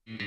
Good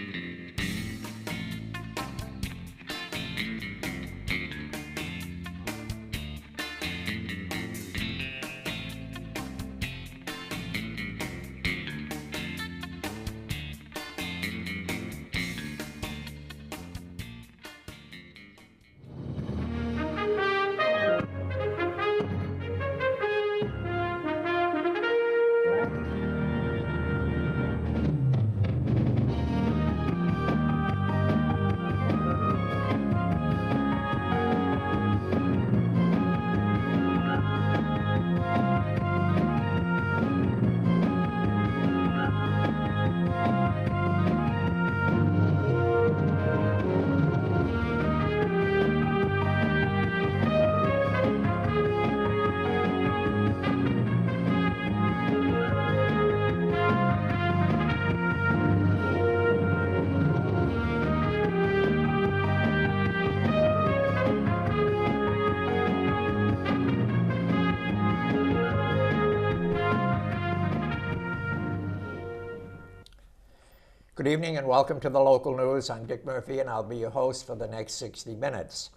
evening and welcome to the local news. I'm Dick Murphy and I'll be your host for the next 60 minutes.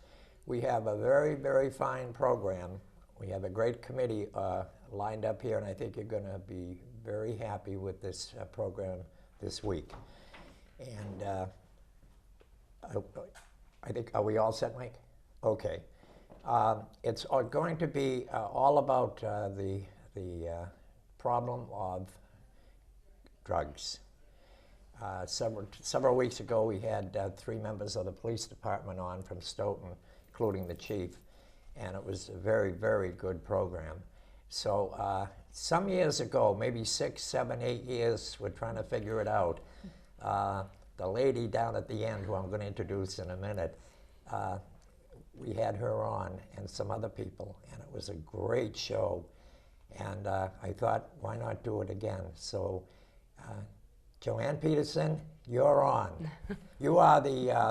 We have a very, very fine program. We have a great committee lined up here and I think you're going to be very happy with this program this week. And I think, are we all set, Mike? Okay. It's going to be all about the problem of drugs. Several weeks ago, we had 3 members of the police department on from Stoughton, including the chief, and it was a very, very good program. So some years ago, maybe 6, 7, 8 years, we're trying to figure it out. The lady down at the end, who I'm going to introduce in a minute, we had her on and some other people, and it was a great show. And I thought, why not do it again? So. Joanne Peterson, you're on. You are the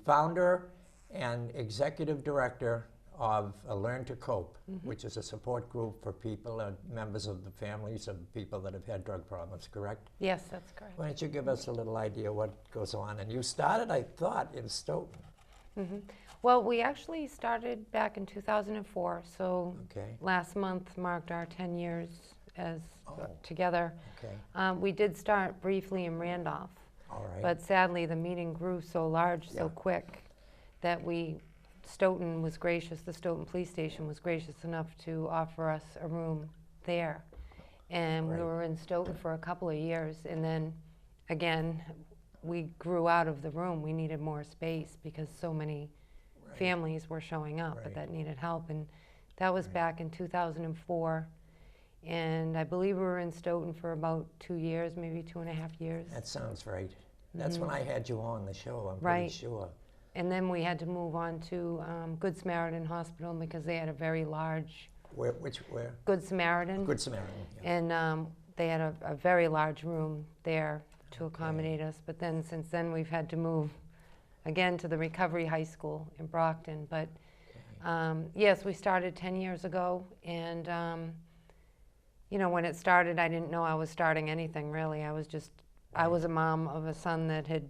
founder and executive director of Learn to Cope, which is a support group for people and members of the families of people that have had drug problems, correct? Yes, that's correct. Why don't you give us a little idea what goes on? And you started, I thought, in Stoughton. Well, we actually started back in 2004, so Okay. last month marked our 10 years as together. Okay. We did start briefly in Randolph, All right. but sadly the meeting grew so large so quick that Stoughton was gracious, the Stoughton Police Station was gracious enough to offer us a room there. And we were in Stoughton for a couple of years, and then again, we grew out of the room. We needed more space because so many families were showing up that needed help, and that was back in 2004. And I believe we were in Stoughton for about 2 years, maybe 2.5 years. That sounds right. That's when I had you on the show, I'm pretty sure. And then we had to move on to Good Samaritan Hospital because they had a very large... Where? Good Samaritan. Good Samaritan, yeah. And they had a very large room there to accommodate us. But then since then we've had to move again to the Recovery High School in Brockton. But yes, we started 10 years ago, and you know, when it started, I didn't know I was starting anything, really. I was a mom of a son that had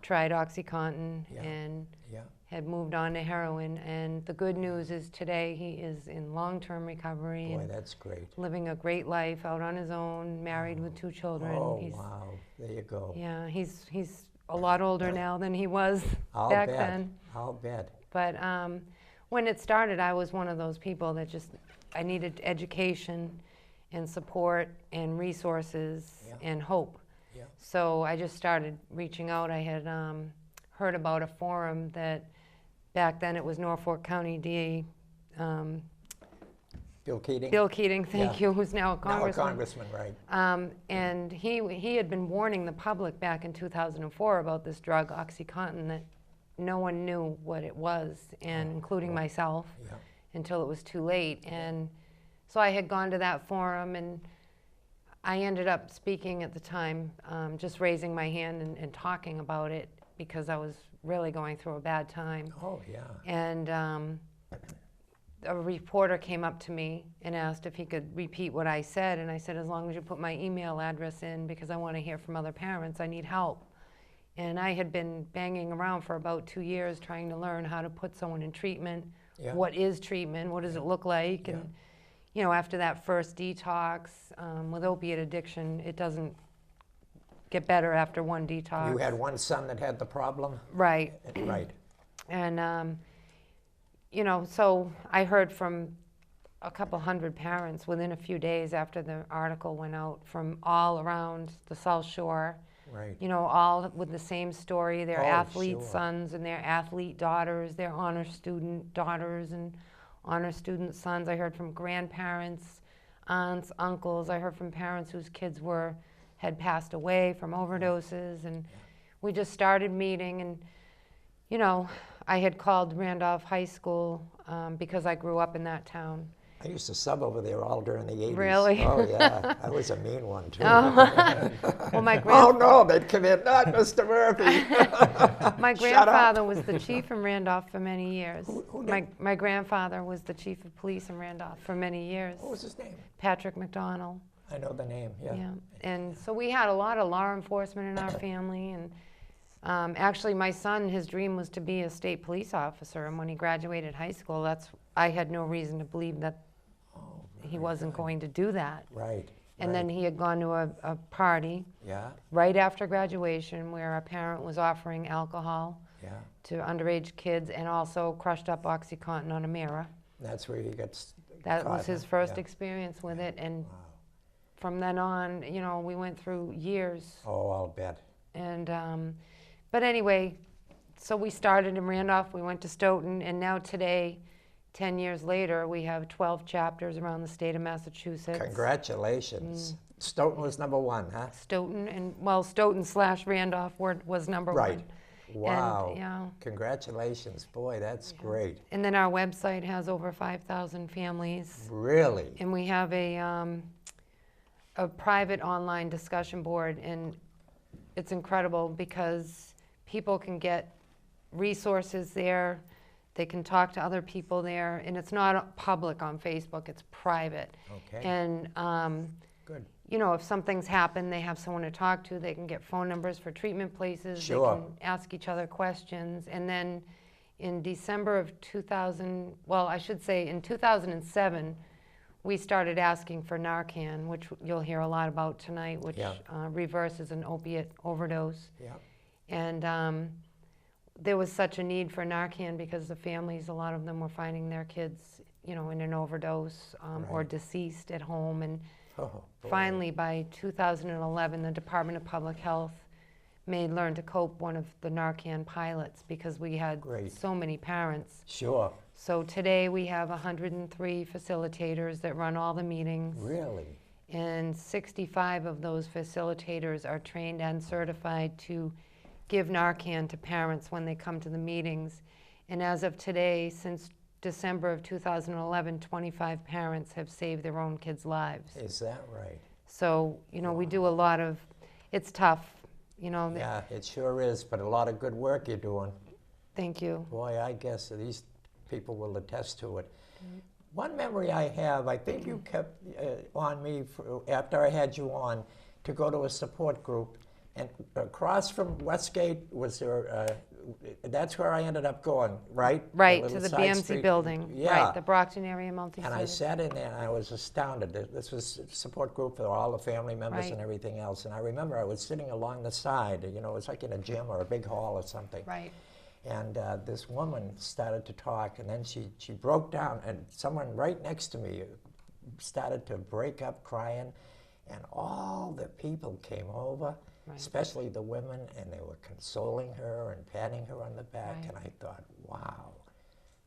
tried OxyContin and had moved on to heroin. And the good news is today he is in long-term recovery. Boy, and that's great. living a great life out on his own, married with 2 children. Oh, wow. There you go. Yeah, he's a lot older now than he was back then. I'll bet. But when it started, I was one of those people that I needed education and support and resources and hope. Yeah. So I just started reaching out. I had heard about a forum that back then it was Norfolk County DA Bill Keating? Bill Keating, thank you, who's now a congressman. Now a congressman, right. And he had been warning the public back in 2004 about this drug, OxyContin, that no one knew what it was, and including myself, until it was too late. And so I had gone to that forum, and I ended up speaking at the time, just raising my hand and talking about it because I was really going through a bad time. Oh, yeah. And a reporter came up to me and asked if he could repeat what I said, and I said, as long as you put my email address in, because I want to hear from other parents, I need help. And I had been banging around for about 2 years trying to learn how to put someone in treatment. Yeah. What is treatment? What does it look like? Yeah. And, you know, after that first detox, with opiate addiction, it doesn't get better after one detox. You had one son that had the problem? Right. Right. And, you know, so I heard from a couple hundred parents within a few days after the article went out from all around the South Shore. Right. You know, all with the same story, their Oh, athlete sure. sons and their athlete daughters, their honor student daughters and honor student sons. I heard from grandparents, aunts, uncles. I heard from parents whose kids had passed away from overdoses. And we just started meeting, and, you know, I had called Randolph High School because I grew up in that town. I used to sub over there all during the 80s. Really? Oh, yeah. I was a mean one, too. Well, my Oh, no, they'd come in, not Mr. Murphy. My Shut up. grandfather was the chief in Randolph for many years. Who did? My grandfather was the chief of police in Randolph for many years. What was his name? Patrick McDonald. I know the name, yeah. Yeah. And so we had a lot of law enforcement in our family. And actually, my son, his dream was to be a state police officer. And when he graduated high school, I had no reason to believe that he wasn't going to do that. Right. And then he had gone to a party Yeah, right after graduation where a parent was offering alcohol yeah. to underage kids and also crushed up OxyContin on a mirror. That's where he got That caught, was his huh? first Yeah. experience with it. And Wow. from then on, you know, we went through years. Oh, I'll bet. And, but anyway, so we started in Randolph, we went to Stoughton, and now today, 10 years later, we have 12 chapters around the state of Massachusetts. Congratulations. Stoughton was #1, huh? Stoughton, and well, Stoughton/Randolph was number Right. one. Wow. And, yeah. Congratulations. Boy, that's great. And then our website has over 5,000 families. Really? And we have a private online discussion board, and it's incredible because people can get resources there. They can talk to other people there, and it's not public on Facebook, it's private. Okay. And, Good. you know, if something's happened, they have someone to talk to. They can get phone numbers for treatment places. Sure. They can ask each other questions. And then in December of 2007, we started asking for Narcan, which you'll hear a lot about tonight, which Yeah. reverses an opiate overdose. Yeah. And there was such a need for Narcan because the families, a lot of them were finding their kids, you know, in an overdose or Right. deceased at home. And Oh, boy. finally, by 2011, the Department of Public Health made Learn to Cope one of the Narcan pilots because we had Great. so many parents. Sure. So today we have 103 facilitators that run all the meetings. Really? And 65 of those facilitators are trained and certified to give Narcan to parents when they come to the meetings. And as of today, since December of 2011, 25 parents have saved their own kids' lives. Is that right? So, you know, we do a lot of, it's tough, you know. Yeah, it sure is, but a lot of good work you're doing. Thank you. Boy, I guess these people will attest to it. One memory I have, I think you kept on me after I had you on to go to a support group, and across from Westgate was there. That's where I ended up going, right? Right, The to little the side BMC street. building. Yeah. Right, the Brockton Area Multi-Service. And I sat in there and I was astounded. This was a support group for all the family members Right. and everything else. And I remember I was sitting along the side, you know, it was like in a gym or a big hall or something. Right. And this woman started to talk, and then she broke down, and someone right next to me started to break up crying, and all the people came over, Right. especially the women, and they were consoling her and patting her on the back, Right. and I thought, wow,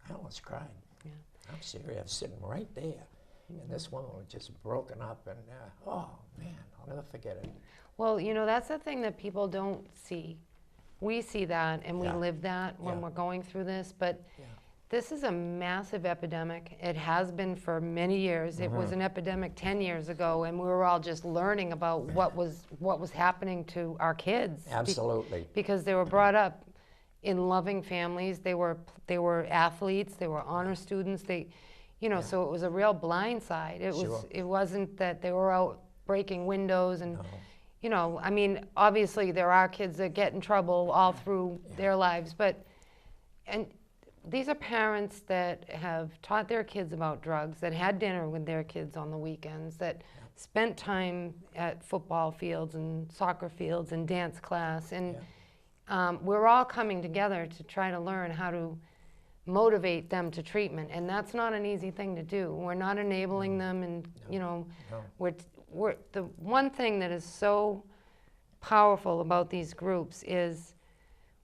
I almost cried. Yeah. I'm serious, I'm sitting right there, and this woman was just broken up, and oh man, I'll never forget it. Well, you know, that's the thing that people don't see. We see that and we Yeah. live that when Yeah. we're going through this, but Yeah. this is a massive epidemic. It has been for many years. It was an epidemic 10 years ago, and we were all just learning about what was happening to our kids. Absolutely. Because they were brought up in loving families. They were athletes. They were honor students. You know, so it was a real blind side. It wasn't that they were out breaking windows and, you know, I mean, obviously there are kids that get in trouble all through their lives, and these are parents that have taught their kids about drugs, that had dinner with their kids on the weekends, that spent time at football fields and soccer fields and dance class, and we're all coming together to try to learn how to motivate them to treatment, and that's not an easy thing to do. We're not enabling them, and you know, we're the one thing that is so powerful about these groups is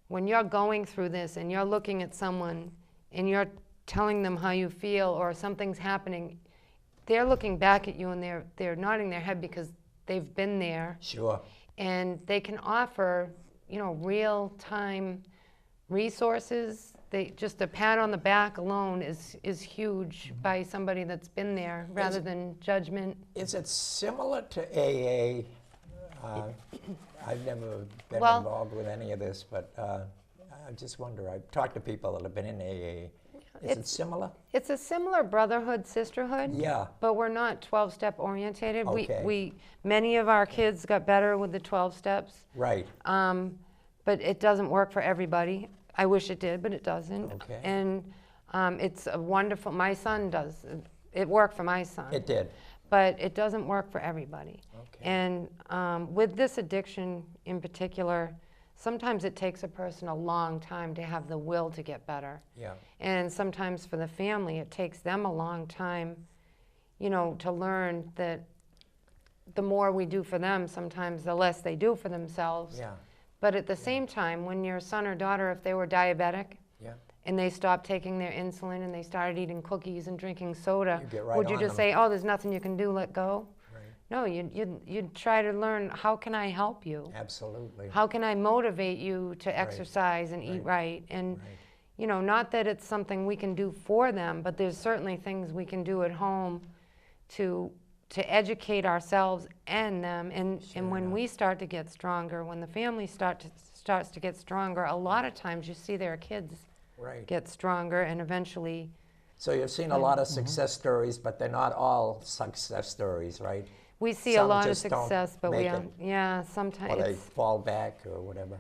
when you're going through this and you're looking at someone and you're telling them how you feel or something's happening, they're looking back at you and they're nodding their head because they've been there. Sure. And they can offer, you know, real-time resources. Just a pat on the back alone is huge by somebody that's been there, rather than judgment. Is it similar to AA? I've never been involved with any of this, but I just wonder. I've talked to people that have been in AA. Is it similar? It's a similar brotherhood, sisterhood. Yeah. But we're not 12-step orientated. Okay. Many of our kids got better with the 12 steps. Right. But it doesn't work for everybody. I wish it did, but it doesn't. Okay. And it's a wonderful, my son does. It worked for my son. It did. But it doesn't work for everybody. Okay. And with this addiction in particular, sometimes it takes a person a long time to have the will to get better. Yeah. And sometimes for the family, it takes them a long time, you know, to learn that the more we do for them, sometimes the less they do for themselves. Yeah. But at the same time, when your son or daughter, if they were diabetic, and they stopped taking their insulin and they started eating cookies and drinking soda, would you just say, oh, there's nothing you can do, let go? Right. No, you'd try to learn, how can I help you? Absolutely. How can I motivate you to exercise and eat right? And, you know, not that it's something we can do for them, but there's certainly things we can do at home to educate ourselves and them. And when we start to get stronger, when the family starts to get stronger, a lot of times you see their kids get stronger and eventually. So you've seen a lot of success stories, but they're not all success stories, right? We see Some a lot of just don't success, but make it. Sometimes. Or they fall back or whatever.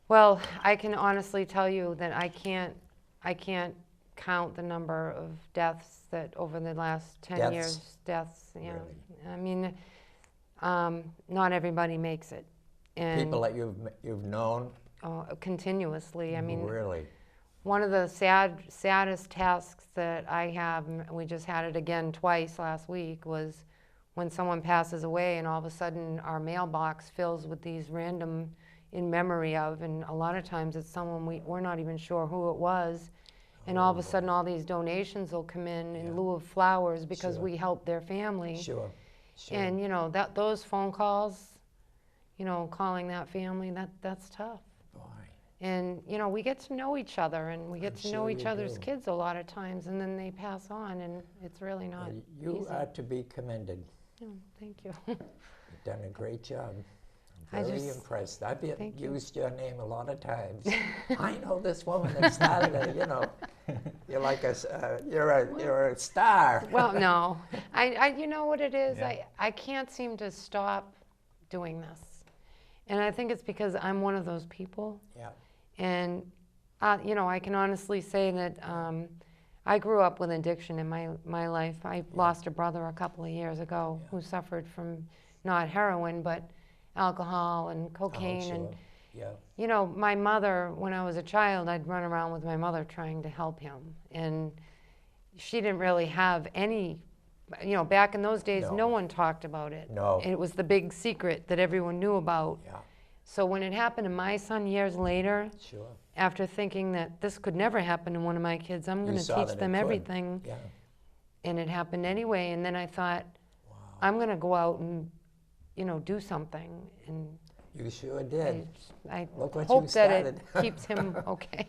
Well, I can honestly tell you that I can't count the number of deaths that over the last 10 years, deaths, yeah. Really? I mean, not everybody makes it. And people that you've known? Continuously. I mean, really? One of the saddest tasks that I have, we just had it again twice last week, was when someone passes away and all of a sudden our mailbox fills with these random in memory of, and a lot of times it's someone we're not even sure who it was, and all of a sudden all these donations will come in lieu of flowers because we helped their family. Sure. And you know, those phone calls, you know, calling that family, that's tough. And, you know, we get to know each other, and we get to know each other's kids a lot of times, and then they pass on, and it's really not You easy. are to be commended. Oh, thank you. You've done a great job. I'm very impressed. I've used your name a lot of times. I know this woman that started it, you know. You're like you're a star. Well, no. You know what it is? Yeah. I can't seem to stop doing this. And I think it's because I'm one of those people. Yeah. And, you know, I can honestly say that I grew up with addiction in my life. I lost a brother a couple of years ago who suffered from not heroin, but alcohol and cocaine. And, you know, my mother, when I was a child, I'd run around with my mother trying to help him. And she didn't really have any, you know, back in those days, no one talked about it. No. It was the big secret that everyone knew about. Yeah. So when it happened to my son years later, after thinking that this could never happen to one of my kids, I'm going to teach them everything. Yeah. And it happened anyway. And then I thought, I'm going to go out and, you know, do something. And you sure did. I Look what hope you that started. it keeps him okay.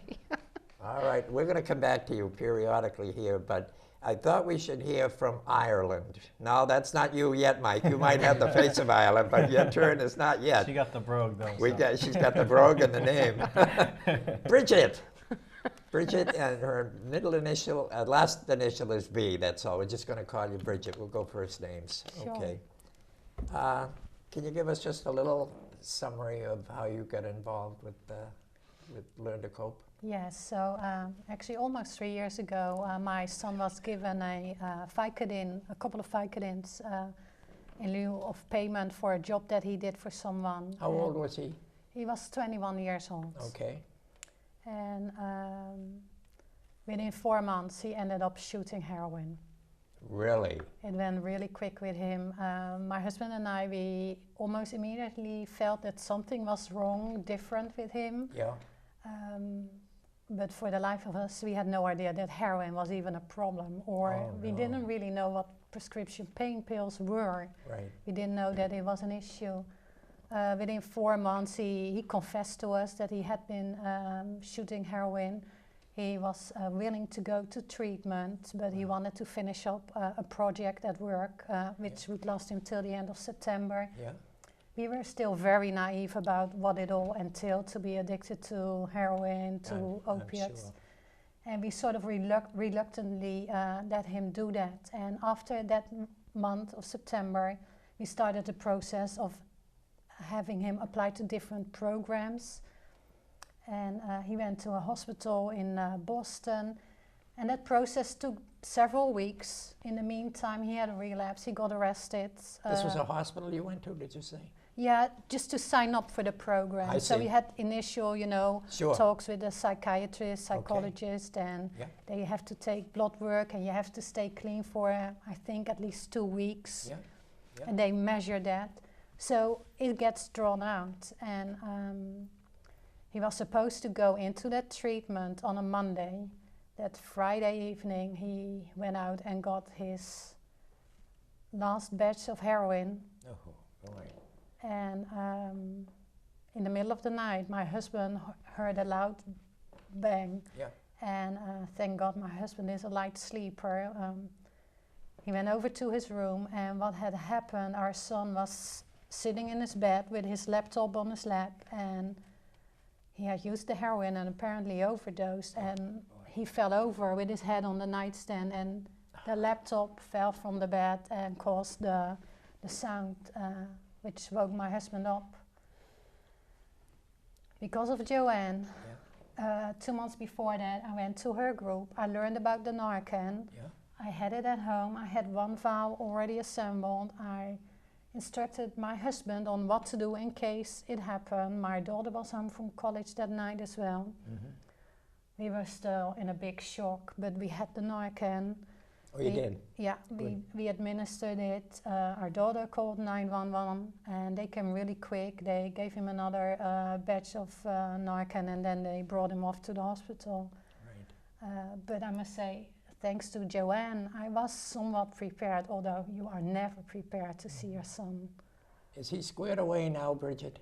All right, we're going to come back to you periodically here, but I thought we should hear from Ireland. No, that's not you yet, Mike. You might have the face of Ireland, but your turn is not yet. She got the brogue, though. She's got the brogue in the name. Brigitte. Brigitte, and her middle initial, last initial is B, that's all. We're just going to call you Brigitte. We'll go first names. Sure. Okay. Can you give us just a little summary of how you got involved with Learn to Cope? Yes, so actually almost 3 years ago, my son was given a couple of Vicodins in lieu of payment for a job that he did for someone. How old was he? He was 21 years old. Okay. And within 4 months, he ended up shooting heroin. Really? It went really quick with him. My husband and I, we almost immediately felt that something was wrong, different with him. Yeah. But for the life of us, we had no idea that heroin was even a problem, or we didn't really know what prescription pain pills were. Right. We didn't know that it was an issue. Within 4 months, he confessed to us that he had been shooting heroin. He was willing to go to treatment, but he wanted to finish up a project at work, which would last him till the end of September. Yeah. We were still very naive about what it all entailed to be addicted to heroin, to opiates. Sure. And we sort of reluctantly let him do that. And after that month of September, we started the process of having him apply to different programs. And he went to a hospital in Boston. And that process took several weeks. In the meantime, he had a relapse. He got arrested. This was a hospital you went to, did you say? Yeah, just to sign up for the program. I So see. we had initial, Sure. talks with the psychiatrist, psychologist, and Yeah. they have to take blood work, and you have to stay clean for, I think, at least 2 weeks. Yeah. Yeah. And they measure that. So it gets drawn out. And he was supposed to go into that treatment on a Monday. That Friday evening, he went out and got his last batch of heroin. Oh, boy. And in the middle of the night, my husband heard a loud bang. Yeah. And thank God my husband is a light sleeper. He went over to his room, and what had happened, our son was sitting in his bed with his laptop on his lap, and he had used the heroin and apparently overdosed, and he fell over with his head on the nightstand, and the laptop fell from the bed and caused the sound, which woke my husband up. Because of Joanne, 2 months before that, I went to her group. I learned about the Narcan. Yeah. I had it at home. I had one vial already assembled. I instructed my husband on what to do in case it happened. My daughter was home from college that night as well. Mm-hmm. We were still in a big shock, but we had the Narcan. Oh, you did? Yeah, we administered it. Our daughter called 911, and they came really quick. They gave him another batch of Narcan, and then they brought him off to the hospital. Right. But I must say, thanks to Joanne, I was somewhat prepared, although you are never prepared to see your son. Is he squared away now, Brigitte?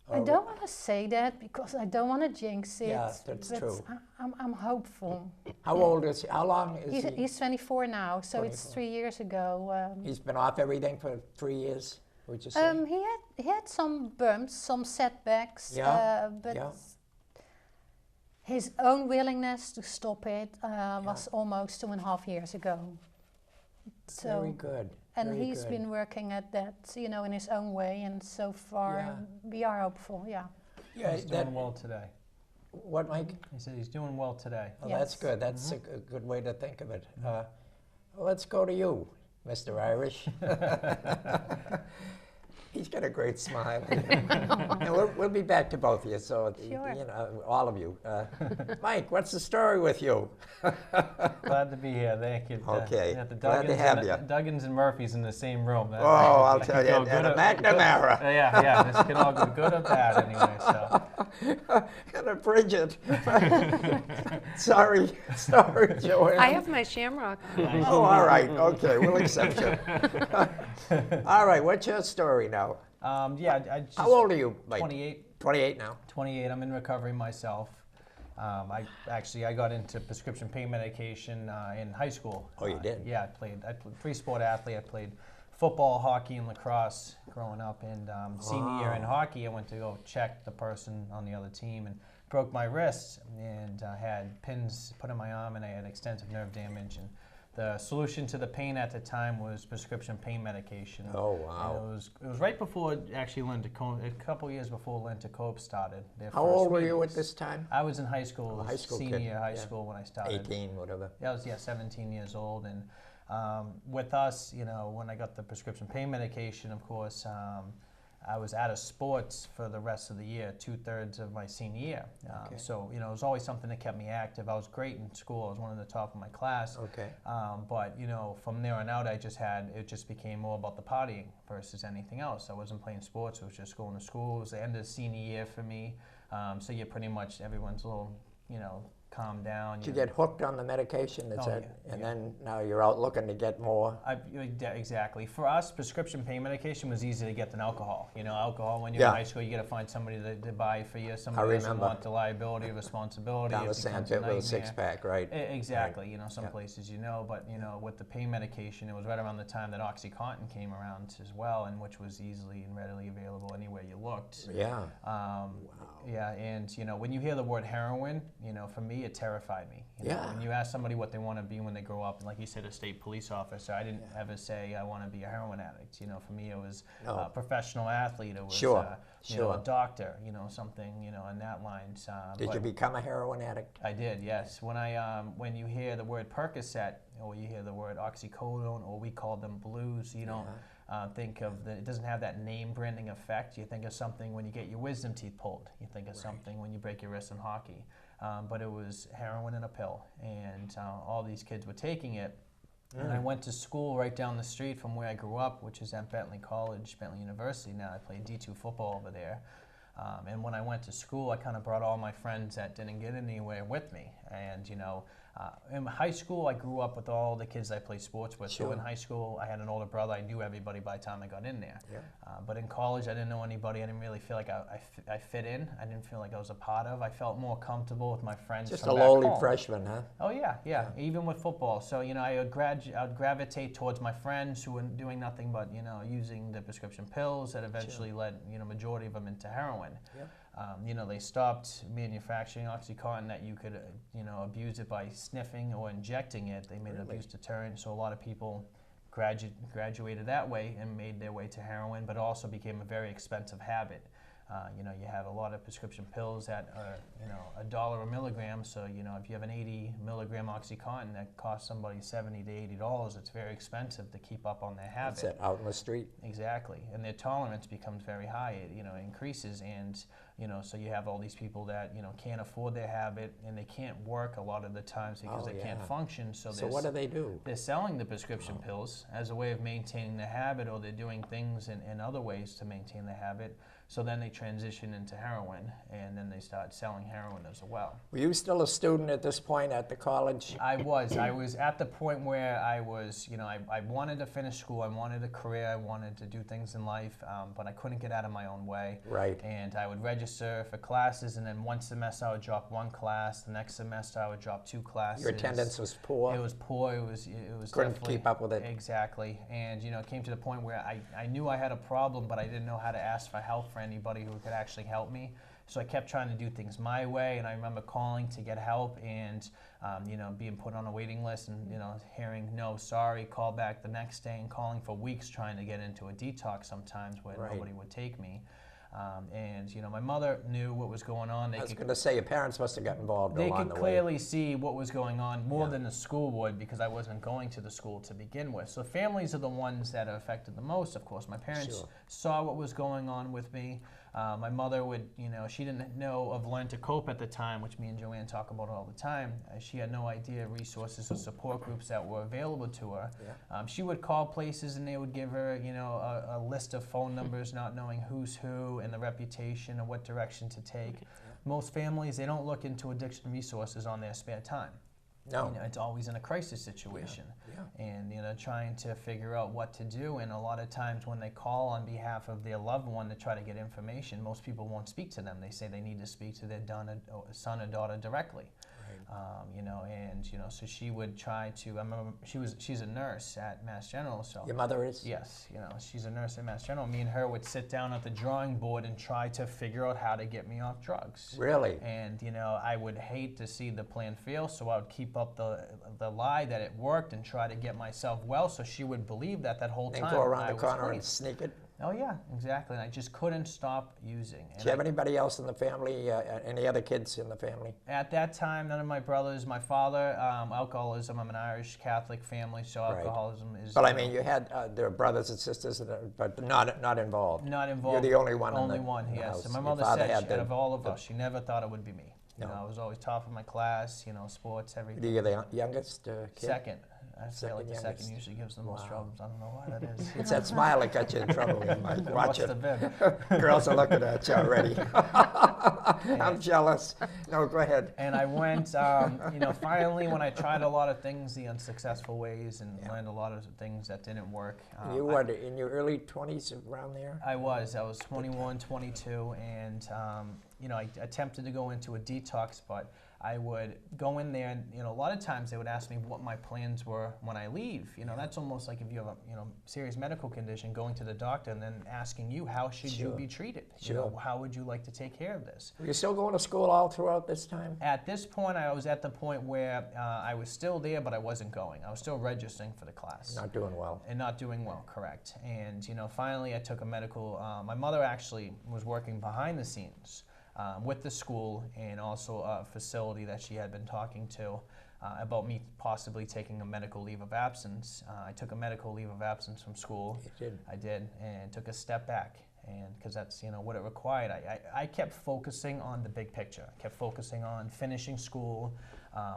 I don't want to say that because I don't want to jinx it. Yeah, that's but true. I'm hopeful. How old is he? How long is he? He's 24 now, so it's 24. 3 years ago. He's been off everything for 3 years, would you say? He had some bumps, some setbacks, Yeah, but yeah. his own willingness to stop it was almost 2.5 years ago. So, Very good. and very he's good. been working at that, in his own way, and so far we are hopeful. Yeah. Yeah, He's doing well today. What, Mike? He said he's doing well today. Oh, Yes. that's good. That's a good way to think of it. Let's go to you, Mr. Irish. He's got a great smile. And we'll be back to both of you, so Sure. all of you. Mike, what's the story with you? Glad to be here. Thank you. Okay. Yeah, the Glad to Duggans have and ya. Duggans and Murphys in the same room. Oh, I'll that tell could you, go and a good or- McNamara. Yeah. This can all go good or bad anyway. So And a Brigitte. sorry, Joanne. I have my shamrock on. Oh, all right. Okay, we'll accept you. All right, what's your story now? I just How old are you, Mike? 28. 28 now. 28. I'm in recovery myself. I got into prescription pain medication in high school. Oh, you did? Yeah, I played 3-sport athlete. I played football, hockey, and lacrosse growing up. And senior year in hockey, I went to go check the person on the other team, and broke my wrist and had pins put in my arm, and I had extensive nerve damage. And the solution to the pain at the time was prescription pain medication. Oh, wow. And it was right before actually a couple years before Lentacope started. How old were you at this time? I was in high school, high school senior kid, year high yeah. school when I started. 18, whatever. I was 17 years old, and with us, when I got the prescription pain medication, of course, I was out of sports for the rest of the year, 2/3 of my senior year. Okay. So, it was always something that kept me active. I was great in school. I was one of the top of my class. Okay. But, from there on out, it just became more about the partying versus anything else. I wasn't playing sports. I was just going to school. It was the end of the senior year for me. So you're pretty much, everyone's a little, calm down. Did you get hooked on the medication? Oh, yeah, And yeah. then now you're out looking to get more? Exactly. For us, prescription pain medication was easier to get than alcohol. Alcohol, when you're Yeah. in high school, you got to find somebody to buy for you. Somebody doesn't remember. want the liability, responsibility. Down It the becomes a Sandpit with a nightmare. six-pack, right? Exactly. Some Yeah. places but with the pain medication, it was right around the time that OxyContin came around as well, and which was easily and readily available anywhere you looked. Yeah. Yeah, and when you hear the word heroin, for me it terrified me. Yeah. When you ask somebody what they want to be when they grow up, and like you said, a state police officer, I didn't ever say I want to be a heroin addict. For me it was No. a professional athlete. It was Sure, a sure. doctor. Something in that line. Did you become a heroin addict? I did, yes. When you hear the word Percocet, or you hear the word oxycodone, or we call them blues, you don't think of it doesn't have that name branding effect. You think of something when you get your wisdom teeth pulled. You think of something when you break your wrist in hockey. But it was heroin in a pill, and all these kids were taking it. And I went to school right down the street from where I grew up, which is at Bentley College, Bentley University. Now I played D2 football over there. And when I went to school, I kind of brought all my friends that didn't get anywhere with me. And, in high school, I grew up with all the kids I played sports with. Sure. So in high school, I had an older brother. I knew everybody by the time I got in there. Yeah. But in college, I didn't know anybody. I didn't really feel like I fit in. I didn't feel like I was a part of. I felt more comfortable with my friends Just from a back lowly home. freshman, huh? Oh, yeah, even with football. So, I would gravitate towards my friends who were doing nothing but, using the prescription pills that eventually led, majority of them into heroin. Yep. They stopped manufacturing OxyContin that you could, abuse it by sniffing or injecting it. They made an abuse deterrent, so a lot of people graduated that way and made their way to heroin, but it also became a very expensive habit. You have a lot of prescription pills that are, $1 a milligram. So, if you have an 80 milligram OxyContin that costs somebody $70 to $80, it's very expensive to keep up on their habit. That's it, out in the street. Exactly, and their tolerance becomes very high. It increases, and so you have all these people that can't afford their habit, and they can't work a lot of the times because Oh, they can't yeah. function. So What do they do? they're selling the prescription pills as a way of maintaining the habit, or they're doing things in other ways to maintain the habit. So then they transition into heroin, and then they start selling heroin as well. Were you still a student at this point at the college? I was at the point where I was, I wanted to finish school, I wanted a career, I wanted to do things in life, but I couldn't get out of my own way. Right. And I would register for classes, and then one semester I would drop one class, the next semester I would drop two classes. Your attendance was poor? It was poor, it was Couldn't definitely, keep up with it. Exactly, and it came to the point where I knew I had a problem, but I didn't know how to ask for help for anybody who could actually help me. So I kept trying to do things my way, and I remember calling to get help and, being put on a waiting list and, hearing, no, sorry, call back the next day, and calling for weeks trying to get into a detox sometimes where Right. nobody would take me. And my mother knew what was going on. I was going to say, your parents must have got involved They along could the way. clearly see what was going on more Yeah. than the school would, because I wasn't going to the school to begin with. So families are the ones that are affected the most, of course. My parents Sure. saw what was going on with me. My mother would, she didn't know of Learn to Cope at the time, which me and Joanne talk about all the time. She had no idea resources or support groups that were available to her. Yeah. She would call places and they would give her, a list of phone numbers, not knowing who's who and the reputation and what direction to take. Most families, they don't look into addiction resources on their spare time. No. It's always in a crisis situation. Yeah. And trying to figure out what to do. And a lot of times when they call on behalf of their loved one to try to get information, most people won't speak to them. They say they need to speak to their son or daughter directly. You know, and you know, so she would try to. I remember she's a nurse at Mass General, so Your mother is? yes, you know, she's a nurse at Mass General. Me and her would sit down at the drawing board and try to figure out how to get me off drugs. Really? And you know, I would hate to see the plan fail, so I would keep up the lie that it worked and try to get myself well, so she would believe that whole Then time. go around I the was corner clean. and sneak it? Oh yeah, exactly. And I just couldn't stop using. Do you have anybody else in the family, any other kids in the family? At that time, none of my brothers. My father, alcoholism. I'm an Irish Catholic family, so Right. alcoholism is. But I mean, you had there were brothers and sisters, but not involved. Not involved. You're the only one. Only in the, one, in the yes. house. And my Your mother father said, had out of all of us, she never thought it would be me. No. You know, I was always top of my class. You know, sports, everything. You're the youngest kid? Second. I feel Second like the youngest. second usually gives the most Wow. troubles. I don't know why that is. It's that smile that got you in trouble. You might It watch must it. have been. Girls are looking at you already. I'm jealous. No, go ahead. And I went, you know, finally when I tried a lot of things the unsuccessful ways and learned a lot of things that didn't work. You were in your early 20s around there? I was 21, 22, and you know, I attempted to go into a detox, but I would go in there, and you know, a lot of times they would ask me what my plans were when I leave. You know, that's almost like if you have a serious medical condition, going to the doctor and then asking you how should you be treated. You know, how would you like to take care of this? Were you still going to school all throughout this time? At this point, I was at the point where I was still there, but I wasn't going. I was still registering for the class. Not doing well. And not doing well, correct. And you know, finally, I took a medical. My mother actually was working behind the scenes with the school and also a facility that she had been talking to about me possibly taking a medical leave of absence. I took a medical leave of absence from school. You did? I did, and took a step back. And because that's what it required. I kept focusing on the big picture. I kept focusing on finishing school,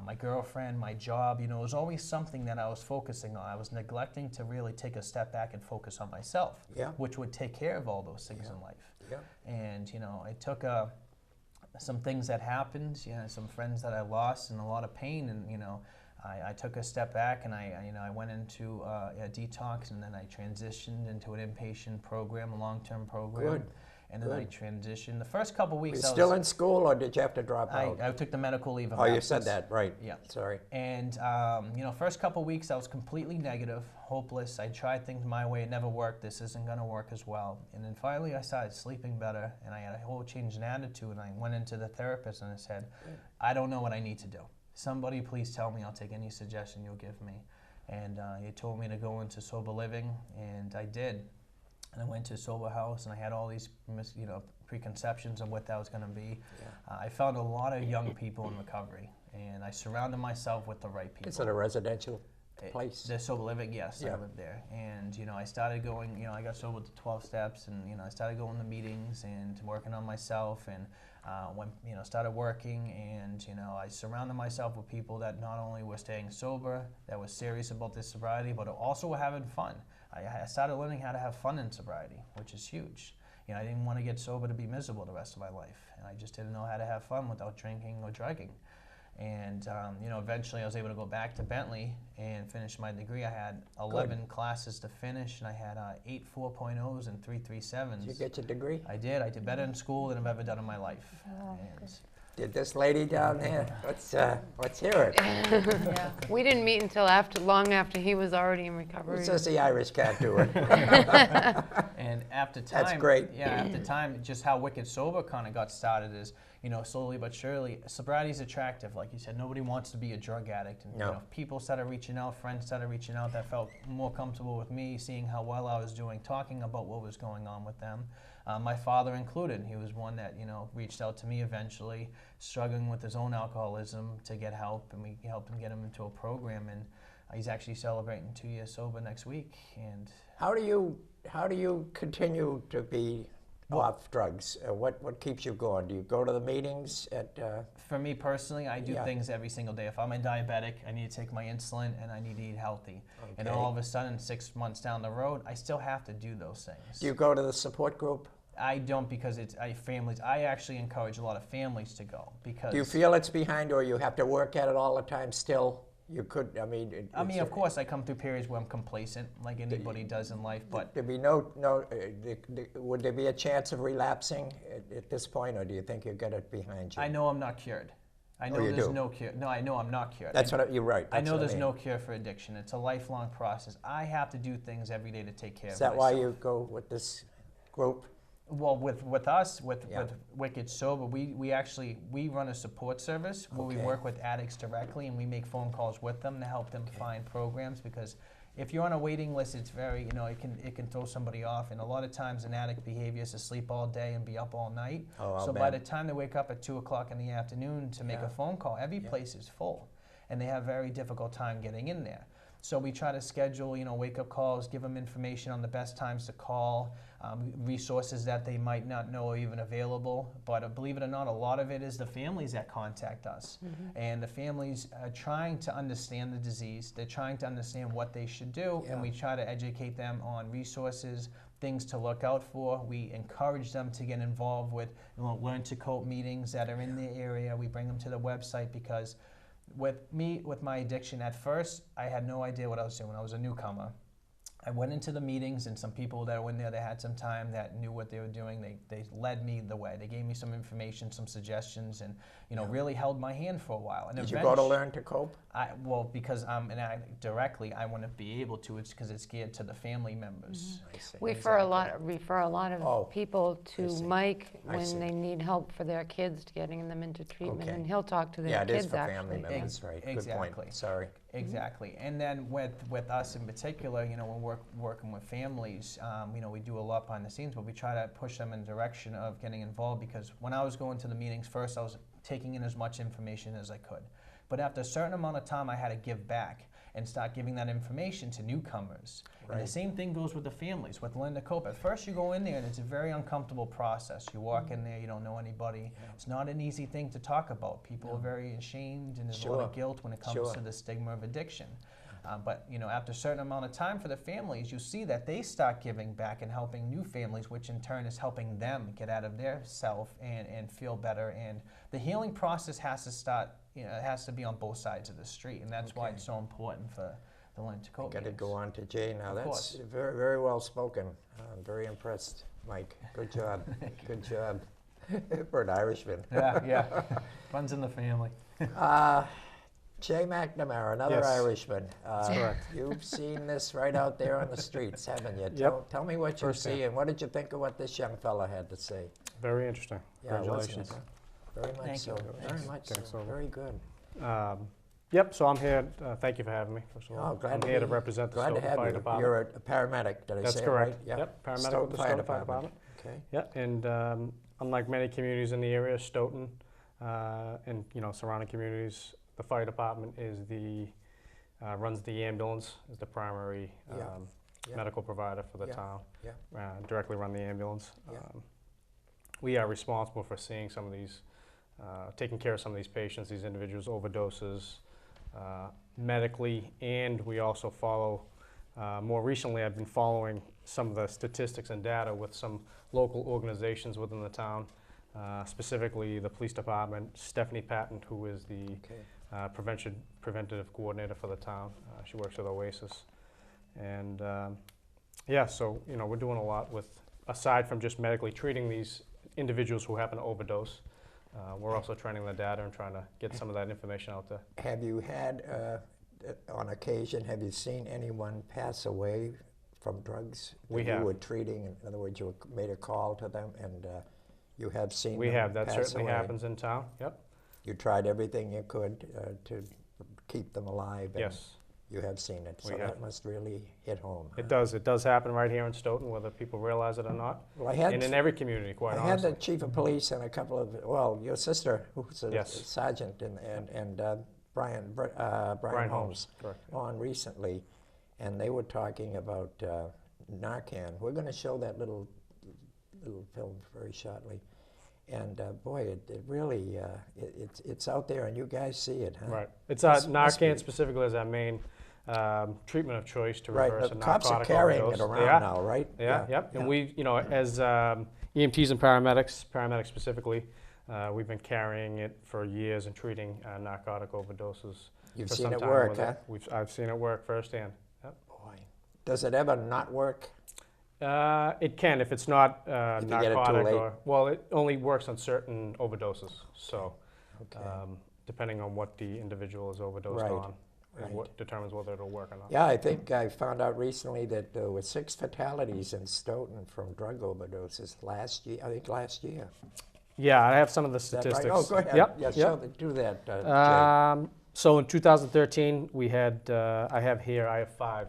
my girlfriend, my job. You know, it was always something that I was focusing on. I was neglecting to really take a step back and focus on myself, which would take care of all those things in life. Yeah. And you know, I took some things that happened, some friends that I lost, and a lot of pain. And you know, I took a step back, and I went into a detox, and then I transitioned into an inpatient program, a long-term program. Good. And then I transitioned. The first couple Were weeks, you still in school, or did you have to drop out? I took the medical leave of Oh, you absence. said that, right. Yeah. Sorry. And you know, first couple weeks I was completely negative, hopeless. I tried things my way, it never worked. This isn't going to work as well. And then finally I started sleeping better, and I had a whole change in attitude. And I went into the therapist and I said, I don't know what I need to do. Somebody please tell me. I'll take any suggestion you'll give me. And he told me to go into sober living, and I did. And I went to a sober house, and I had all these, preconceptions of what that was going to be. Yeah. I found a lot of young people in recovery, and I surrounded myself with the right people. Is it a residential place? The sober living, yes, Yeah. I lived there. And, I started going, I got sober with the 12 steps, and, I started going to meetings and working on myself, and started working, and, I surrounded myself with people that not only were staying sober, that were serious about their sobriety, but also were having fun. I started learning how to have fun in sobriety, which is huge. I didn't want to get sober to be miserable the rest of my life, and I just didn't know how to have fun without drinking or drugging. And eventually I was able to go back to Bentley and finish my degree. I had 11 classes to finish, and I had 8 4.0s and 3 3.7s. Did you get your degree? I did. I did better in school than I've ever done in my life. Did this lady down there? Let's hear it. Yeah. We didn't meet until long after he was already in recovery. Who says the Irish can't do it? And after time, That's great. Yeah, after time, just how Wicked Sober kind of got started is, slowly but surely, sobriety is attractive. Like you said, nobody wants to be a drug addict. And No. People started reaching out, friends started reaching out that felt more comfortable with me, seeing how well I was doing, talking about what was going on with them. My father included. He was one that, reached out to me eventually, struggling with his own alcoholism to get help, and we helped him get him into a program, and he's actually celebrating 2 years sober next week. And How do you continue to be off drugs? What keeps you going? Do you go to the meetings at? For me personally, I do Yeah. things every single day. If I'm a diabetic, I need to take my insulin, and I need to eat healthy. And Okay. all of a sudden, 6 months down the road, I still have to do those things. Do you go to the support group? I don't, because families. I actually encourage a lot of families to go, because Do you feel it's behind, or you have to work at it all the time still? You could, of course, I come through periods where I'm complacent, like anybody does in life, but There'd be would there be a chance of relapsing at this point, or do you think you get it behind you? I know I'm not cured. I know you there's do? no cure. No, I know I'm not cured. That's you're right. I That's know what there's mean. no cure for addiction. It's a lifelong process. I have to do things every day to take care of Is that myself. why you go with this group? Well, with us, with Yeah. Wicked Sober, we actually run a support service where we Okay. work with addicts directly, and we make phone calls with them to help them find programs, because if you're on a waiting list, it's very, it can throw somebody off, and a lot of times an addict behavior is to sleep all day and be up all night. Oh, I'll So by bet. the time they wake up at 2 o'clock in the afternoon to make Yeah. a phone call, every Yeah. place is full, and they have very difficult time getting in there. So we try to schedule, wake-up calls, give them information on the best times to call, resources that they might not know are even available. But believe it or not, a lot of it is the families that contact us. And the families are trying to understand the disease. They're trying to understand what they should do, and we try to educate them on resources, things to look out for. We encourage them to get involved with Learn to Cope meetings that are in their area. We bring them to the website, because with my addiction, at first, I had no idea what I was doing. I was a newcomer. I went into the meetings, and some people that were in there, they had some time, that knew what they were doing. They led me the way. They gave me some information, some suggestions, and really held my hand for a while. And Did you go to Learn to Cope? Because I'm an addict directly, I want to be able to. It's because it's geared to the family members. I see. We refer a lot of Oh, people I to see. Mike I see. when they need help for their kids, getting them into treatment, Okay. and he'll talk to their Yeah, it kids is for actually. family members, right? Exactly. Good point. Sorry. Exactly. And then with us in particular, when we're working with families, we do a lot behind the scenes, but we try to push them in the direction of getting involved, because when I was going to the meetings first, I was taking in as much information as I could. But after a certain amount of time, I had to give back and start giving that information to newcomers. And Right. the same thing goes with the families, with Learn to Cope. At first, you go in there, and it's a very uncomfortable process. You walk in there, you don't know anybody. It's not an easy thing to talk about. People are very ashamed, and there's a lot of Sure. guilt when it comes Sure. to the stigma of addiction. But after a certain amount of time for the families, you see that they start giving back and helping new families, which in turn is helping them get out of their self and feel better. And the healing process has to start, it has to be on both sides of the street. And that's why Okay. it's so important for the Learn to Cope Got to meetings. go on to Jay now. Of That's course. very, very well spoken. I'm very impressed, Mike. Good job. Good job. For an Irishman. Yeah. Runs in the family. Jay McNamara, another Yes. Irishman. That's correct. You've seen this right out there on the streets, haven't you? Yep. Tell me what you Firsthand. see, and what did you think of what this young fella had to say? Very interesting. Yeah, wasn't Congratulations. it? Very much Thank so. you. Very Thanks. much Getting so. sober. Very good. Yep, so I'm here. Thank you for having me, first of Oh, all. glad I'm to here to be- represent the Glad to Stoughton have Fire you. Department. You're a paramedic, did I That's say correct. it right? Yep, paramedic Stoughton with the Fire Stoughton Fire Department. Department. Okay. Yeah, and unlike many communities in the area, Stoughton and surrounding communities, the fire department is runs the ambulance, is the primary Yeah. medical provider for the Yeah. town. Yeah. Directly run the ambulance. Yeah. We are responsible for seeing some of these, taking care of some of these patients, these individuals' overdoses, medically, and we also follow, more recently I've been following some of the statistics and data with some local organizations within the town, specifically the police department. Stephanie Patton, who is the Okay. preventative coordinator for the town. She works with Oasis. And yeah, so we're doing a lot with, aside from just medically treating these individuals who happen to overdose, we're also training the data and trying to get some of that information out there. Have you had, on occasion, have you seen anyone pass away from drugs that We have. you were treating? In other words, you made a call to them, and you have seen We them have, that pass certainly away. happens in town, yep. You tried everything you could to keep them alive, and Yes, you have seen it. So We that have. must really hit home. it does happen right here in Stoughton, whether people realize it or not, Well, and in every community, quite I had honestly. the chief of police and a couple of, well, your sister, who's a Yes. sergeant, and Brian Holmes Correct. on recently, and they were talking about Narcan. We're going to show that little film very shortly. And boy, it really, it's out there, and you guys see it, huh? Right. It's Must be. Narcan specifically as our main treatment of choice to Right, reverse the a cops are narcotic carrying overdose. it They around are. now, right? Yeah, yep. And we, as EMTs and paramedics specifically, we've been carrying it for years and treating narcotic overdoses. You've for seen some it time work, with huh? I've seen it work firsthand. Yep. Boy, does it ever not work? It can if it's not If you get it too narcotic late. or, well, it only works on certain overdoses. So Okay. depending on what the individual is overdosed Right, on, is right. what determines whether it'll work or not. Yeah, I think I found out recently that there were 6 fatalities in Stoughton from drug overdoses last year. Yeah, I have some of the Is that statistics. right? Oh, go ahead. Yep, Yeah, yep. do that, Jay. So in 2013, we had, I have 5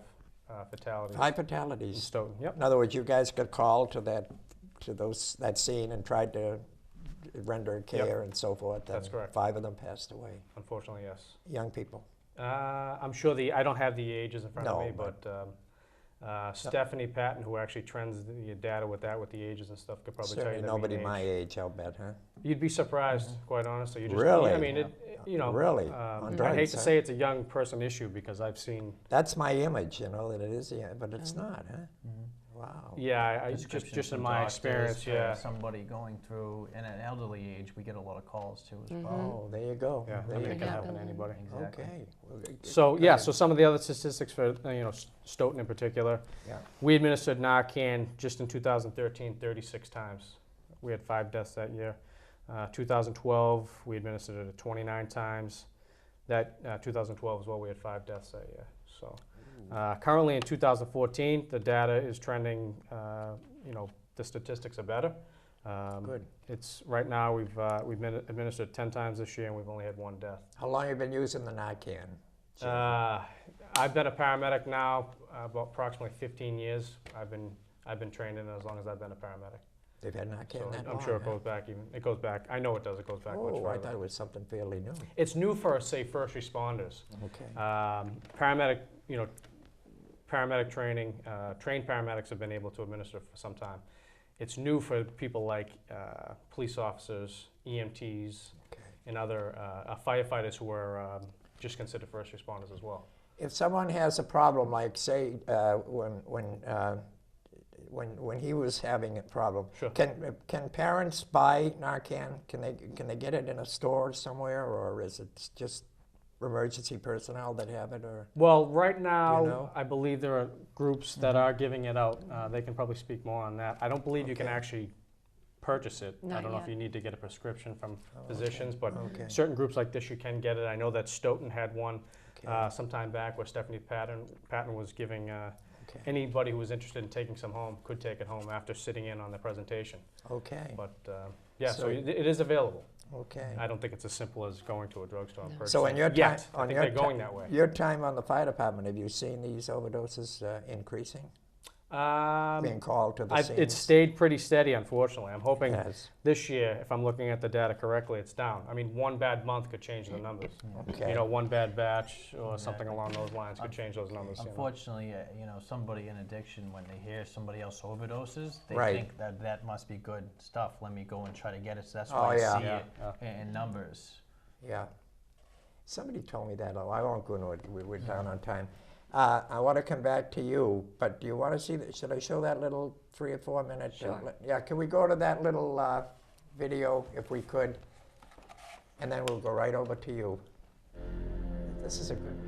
fatalities 5 in fatalities. Stoughton. Yep. In other words, you guys got called to that scene and tried to render care and so forth. That's and correct. 5 of them passed away. Unfortunately, yes. Young people. I'm sure I don't have the ages in front of No, me, but Stephanie Patton, who actually trends the data with the ages and stuff, could probably tell you Certainly the nobody mean my age. age, I'll bet, huh? You'd be surprised, quite honestly. You just, Really? I mean, Really? On I drugs, hate to huh? say it's a young person issue because I've seen. That's my image, that it is, but it's not, huh? Wow. Yeah, Prescriptions just in from my doctors experience, for yeah. somebody going through, in an elderly age, we get a lot of calls too as well. Oh, there you go. Yeah, There I mean, you it can go. happen to anybody. Exactly. Okay. Well, So go yeah, ahead. so some of the other statistics for Stoughton in particular, Yeah. we administered Narcan just in 2013 36 times. We had 5 deaths that year. 2012 we administered it 29 times. That 2012 as well, we had 5 deaths that year. So currently in 2014, the data is trending. The statistics are better. Good. It's right now we've administered 10 times this year and we've only had 1 death. How long have you been using the Narcan? Jay? I've been a paramedic now about approximately 15 years. I've been trained in it as long as I've been a paramedic. They've had Narcan So that I'm long, sure it huh? goes back even. It goes back. I know it does. It goes back much Oh, I further. thought it was something fairly new. It's new for, say, first responders. Okay. Paramedic, paramedic training. Trained paramedics have been able to administer for some time. It's new for people like police officers, EMTs, Okay. and other firefighters who are just considered first responders as well. If someone has a problem, like say when he was having a problem, Sure. can parents buy Narcan? Can they get it in a store somewhere, or is it just emergency personnel that have it? Or Well, right now, know? I believe there are groups that are giving it out. They can probably speak more on that. I don't believe you can Okay. actually purchase it. I Not don't know if yet. you need to get a prescription from physicians, but Okay. certain groups like this, you can get it. I know that Stoughton had one Okay. some time back where Stephanie Patton was giving Okay. anybody who was interested in taking some home could take it home after sitting in on the presentation. Okay. But yeah, so So- it is available. Okay. I don't think it's as simple as going to a drugstore and No. purchasing So in your it yet. time, I think they're going that way. Your time on the fire department, have you seen these overdoses increasing? Being called to the It's scenes? stayed pretty steady, unfortunately. I'm hoping Yes. this year, if I'm looking at the data correctly, it's down. I mean, one bad month could change the numbers. Okay. One bad batch or something along those lines could change those numbers. Unfortunately, somebody in addiction, when they hear somebody else overdoses, they Right. think that must be good stuff. Let me go and try to get it. So that's Oh, why yeah. I see Yeah, it yeah. in numbers. Yeah. Somebody told me that. I won't go into it. We're down on time. I want to come back to you, but do you want to see that? Should I show that little 3 or 4 minute? Sure. Yeah, can we go to that little video if we could? And then we'll go right over to you. This is a good.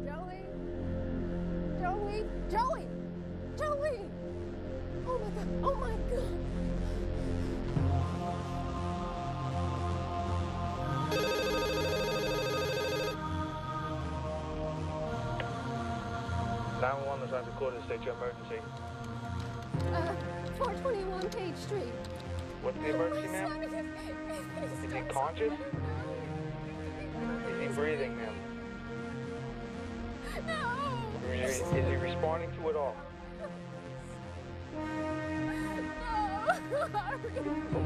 Joey! Joey! Joey! Joey! Oh my god! Oh my god! Is on recording, state your emergency. 421 Page Street. What's the emergency, ma'am? Is he conscious? Is he breathing, ma'am? No! Is he responding to it all? No!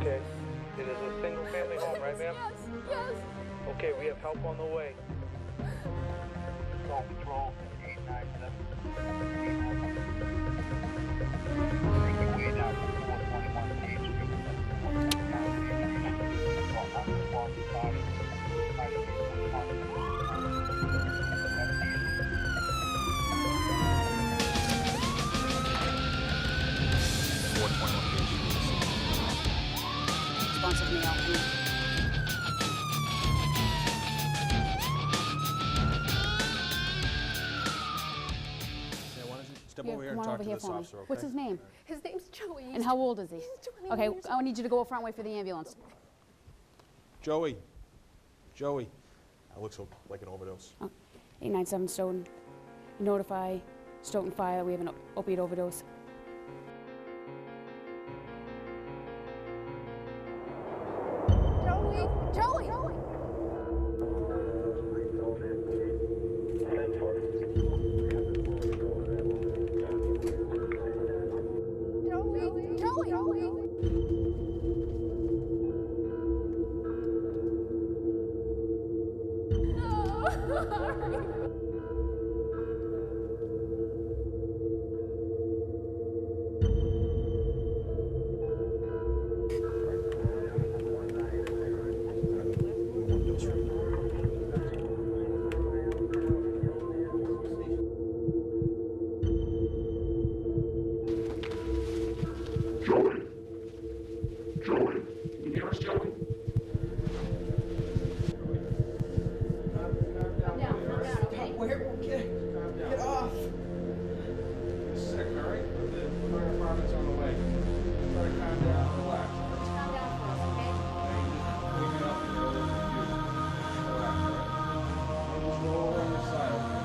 Okay. It is a single family home, right, ma'am? Yes, yes. Okay, we have help on the way. Control 897. Responsive male. Step over here and come on talk over to here this for me. officer, okay? What's his name? His name's Joey. And how old is he? He's 20 Okay, years I need you to go up front, wait for the ambulance. Joey. Joey. That looks like an overdose. 897 Stoughton. Notify Stoughton Fire, we have an opiate overdose. Joey! Joey! Joey! Joey! Joey! Joey! You hear us, Joey? Get off! Sick, all right? The fire department's on the way. Try to calm down, relax. Calm down for us, okay? Clean it up and go to you. Relax, all right? Just roll over on this side, okay?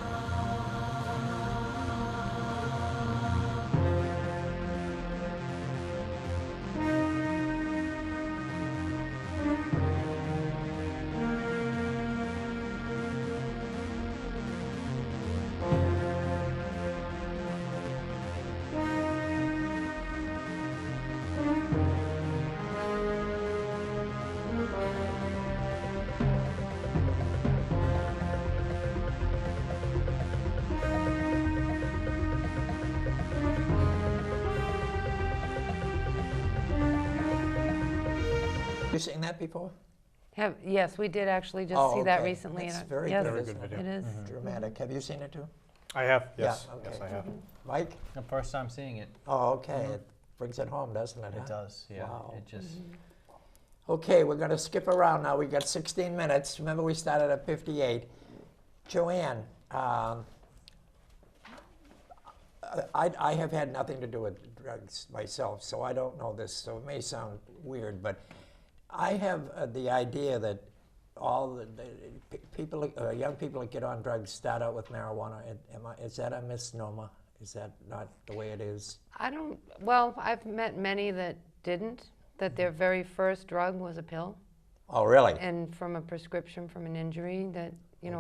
You seen that before? Yes, we did actually just Oh, see that okay. recently. That's and very yes, good, Very isn't good it? video. It is. Dramatic. Have you seen it too? I have, yes. Yeah, Yes, okay. I have. Mike? The first time seeing it, Oh, okay. It brings it home, doesn't it? it huh? does, yeah. Wow. It just, Okay, we're going to skip around now. We got 16 minutes. Remember, we started at 58. Joanne, I have had nothing to do with drugs myself, so I don't know this. So it may sound weird, but I have the idea that all the people, young people that get on drugs start out with marijuana. Is that a misnomer? Is that not the way it is? Well, I've met many that didn't, that their very first drug was a pill. Oh, really? And from a prescription from an injury that,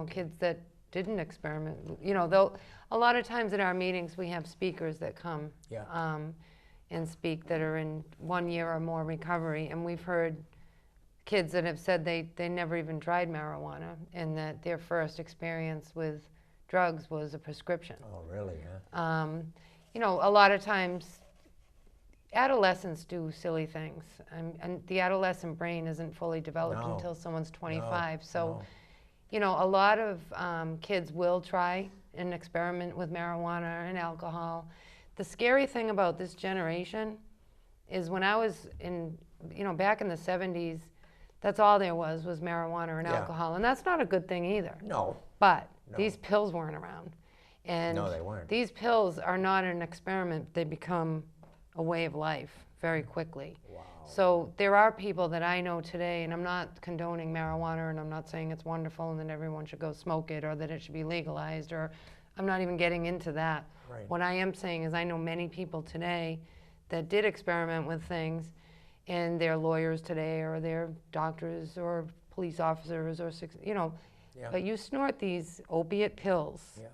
kids that didn't experiment, they'll, a lot of times at our meetings, we have speakers that come Yeah. and speak that are in 1 year or more recovery. And we've heard kids that have said they never even tried marijuana and that their first experience with drugs was a prescription. Oh, really? Huh? A lot of times adolescents do silly things, and the adolescent brain isn't fully developed No. until someone's 25. So, no. a lot of kids will try and experiment with marijuana and alcohol. The scary thing about this generation is when I was back in the 70s, that's all there was marijuana and Yeah. alcohol, and that's not a good thing either. No. But No. these pills weren't around. And No, they weren't. these pills are not an experiment. They become a way of life very quickly. Wow. So there are people that I know today, and I'm not condoning marijuana, and I'm not saying it's wonderful and that everyone should go smoke it or that it should be legalized, or I'm not even getting into that. Right. What I am saying is I know many people today that did experiment with things, and they're lawyers today, or they're doctors, or police officers, or Yeah. But you snort these opiate pills, Yeah.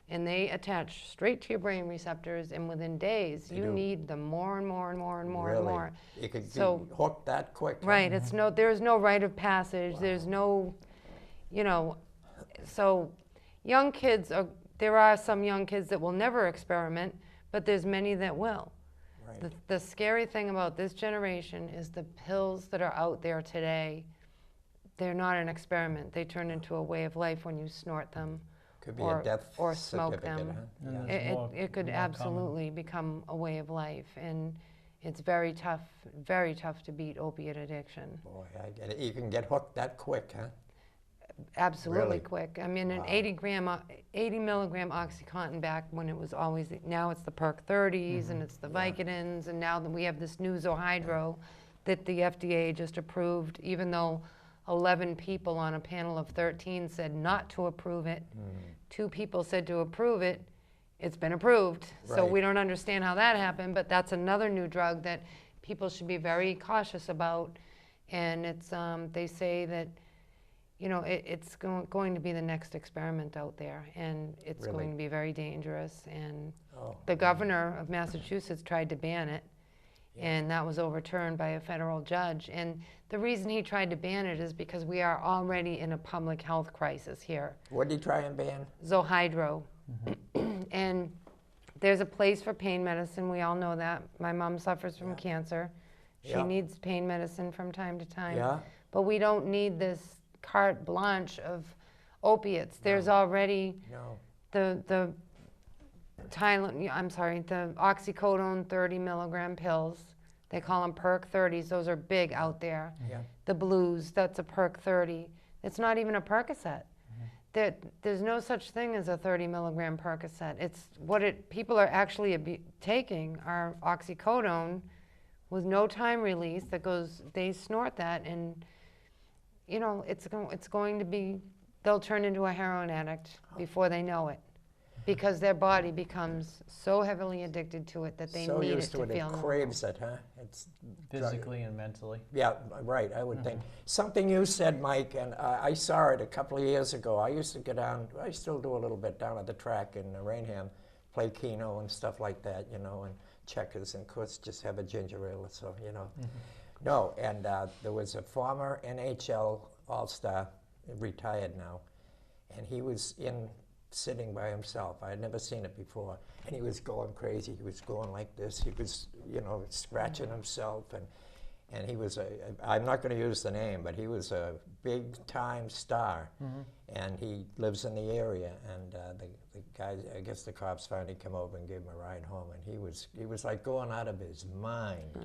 and they attach straight to your brain receptors, and within days, They you do. need them more and more and more and more Really? and more. You could So- be hooked that quick. huh? Right, there's no rite of passage, there's no, so young kids there are some young kids that will never experiment, but there's many that will. Right. The scary thing about this generation is the pills that are out there today, they're not an experiment. They turn into a way of life when you snort them Could be or, a death or smoke certificate, them. huh? And Yeah. there's It could more common. absolutely become a way of life, and it's very tough to beat opiate addiction. Boy, I get it. You can get hooked that quick, huh? absolutely Really? quick. I mean, an Wow. 80 milligram OxyContin back when it was always, now it's the Perk 30s and it's the Vicodins, and now that we have this new Zohydro that the FDA just approved, even though 11 people on a panel of 13 said not to approve it. 2 people said to approve it. It's been approved. So Right. we don't understand how that happened, but that's another new drug that people should be very cautious about. And it's, they say that, you know, it's going to be the next experiment out there, and it's Really? going to be very dangerous. And Oh. the governor of Massachusetts tried to ban it, and that was overturned by a federal judge. And the reason he tried to ban it is because we are already in a public health crisis here. What did he try and ban? Zohydro. And there's a place for pain medicine. We all know that. My mom suffers from cancer. She Yeah. needs pain medicine from time to time. Yeah? But we don't need this carte blanche of opiates. There's already No. the the oxycodone 30 milligram pills. They call them Perk 30s. Those are big out there. Yeah. The blues, that's a Perk 30. It's not even a Percocet. There's no such thing as a 30 milligram Percocet. It's people are actually taking are oxycodone with no time release that goes, they snort that, and you know, it's going to be, they'll turn into a heroin addict before they know it, because their body becomes so heavily addicted to it that they So need it used to to it, feel it normal. craves it, huh? It's Physically and mentally. Yeah, right, I would think. Something you said, Mike, and I saw it a couple of years ago. I used to go down, I still do a little bit down at the track in Rainham, play Keno and stuff like that, you know, and checkers, and of course just have a ginger ale, so, you know. No, and there was a former NHL All-Star, retired now, and he was sitting by himself. I had never seen it before, and he was going crazy. He was going like this. He was, you know, scratching himself, and he was I'm not going to use the name, but he was a big-time star, and he lives in the area, and the guy, I guess the cops finally come over and gave him a ride home, and he was like going out of his mind.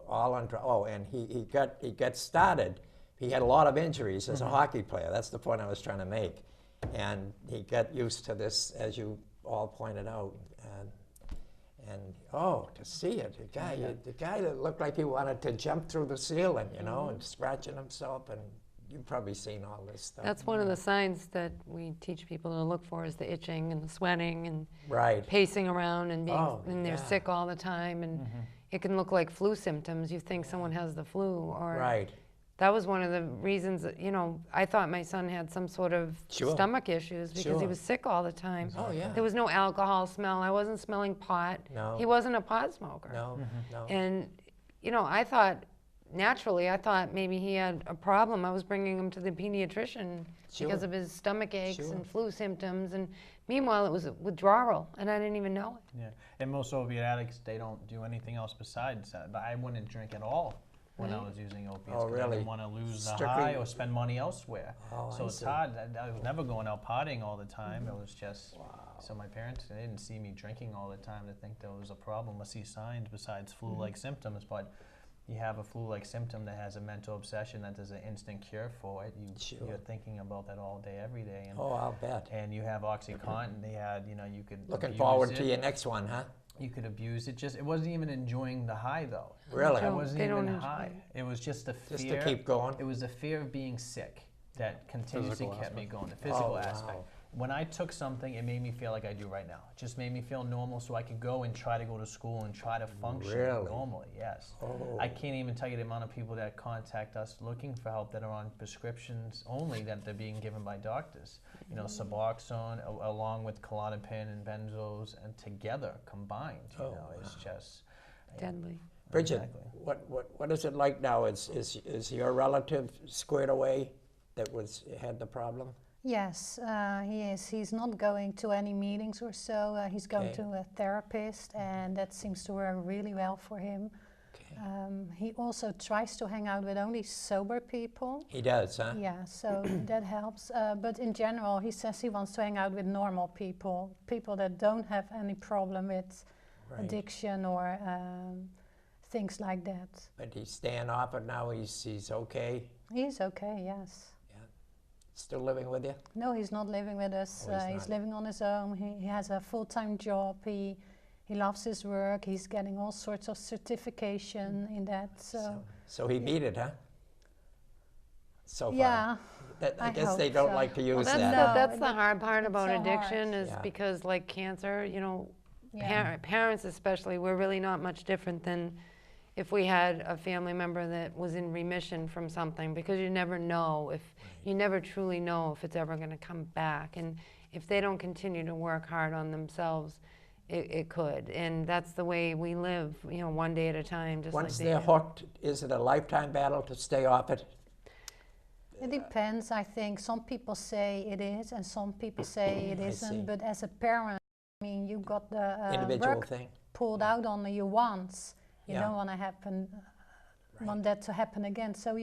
All on, and he got started. He had a lot of injuries as a hockey player. That's the point I was trying to make. And he got used to this, as you all pointed out. And to see it, the guy that looked like he wanted to jump through the ceiling, you know, and scratching himself, and you've probably seen all this stuff. That's one of the signs that we teach people to look for, is the itching and the sweating and Right. pacing around and being, Oh, and they're yeah. sick all the time, and it can look like flu symptoms. You think someone has the flu, or Right. that was one of the reasons that, you know, I thought my son had some sort of Sure. stomach issues because he Sure. was sick all the time. Oh, yeah. There was no alcohol smell. I wasn't smelling pot. No. He wasn't a pot smoker. No, no. And, you know, I thought maybe he had a problem. I was bringing him to the pediatrician because Sure. of his stomach aches Sure. and flu symptoms. And meanwhile, it was a withdrawal, and I didn't even know it. Yeah, and most opiate addicts, they don't do anything else besides that. But I wouldn't drink at all when I was using opiates. Oh, 'cause I really? didn't want to lose the Strictly- high or spend money elsewhere. Oh, So I it's see. hard. I was never going out partying all the time. It was just, so my parents, they didn't see me drinking all the time to think there was a problem or see signs besides flu-like symptoms. But you have a flu-like symptom that has a mental obsession that there's an instant cure for it. Sure. You're thinking about that all day, every day. And, Oh, I'll bet. and you have OxyContin. They had, you know, you could Looking abuse forward it. to your next one, huh? You could abuse it. Just, it wasn't even enjoying the high though. Really? It wasn't They even don't enjoy high. it. It was just the fear. Just to keep going? It was the fear of being sick that continuously Physical kept me aspect. going. The physical Oh, aspect. wow. When I took something, it made me feel like I do right now. It just made me feel normal, so I could go and try to go to school and try to function Really? normally. Yes. Oh. I can't even tell you the amount of people that contact us looking for help that are on prescriptions only that they're being given by doctors. You know, Suboxone along with Klonopin and benzos, and together combined. You Oh, know, it's just Deadly. Brigitte, Exactly. what is it like now? Is your relative squared away that had the problem? Yes, he is. He's not going to any meetings or so. He's going Okay. to a therapist, and that seems to work really well for him. Okay. He also tries to hang out with only sober people. He does, huh? Yeah, so that helps. But in general, he says he wants to hang out with normal people, people that don't have any problem with Right. addiction or things like that. But he's staying off it now. He's okay. He's okay, yes. still living with you? No, he's not living with us. Oh, he's He's not. living on his own. He has a full-time job. He loves his work. He's getting all sorts of certification in that. So he beat it, huh? So far. Yeah. I I guess they hope don't so. like to use That's that. No, that's the hard part it's about so hard. addiction is Yeah. because like cancer, you know, Yeah. parents especially, we're really not much different than if we had a family member that was in remission from something, because you never know if, you never truly know if it's ever going to come back. And if they don't continue to work hard on themselves, it could. And that's the way we live, you know, one day at a time, just Once like they're they do. hooked, is it a lifetime battle to stay off it? It depends. I think some people say it is, and some people say it I isn't. see. But as a parent, I mean, you got the Individual rug thing? pulled out on you once. You Yeah. don't want to want that to happen again. So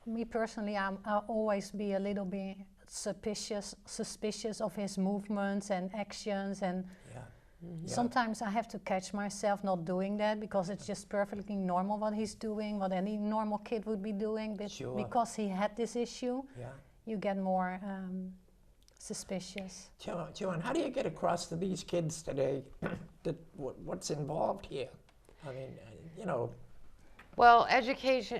me personally, I'll always be a little bit suspicious of his movements and actions, and Yeah. sometimes I have to catch myself not doing that because it's just perfectly normal what he's doing, what any normal kid would be doing. But Sure. because he had this issue, Yeah. you get more suspicious. Joanne, how do you get across to these kids today that what's involved here? I mean, you know, Well, education,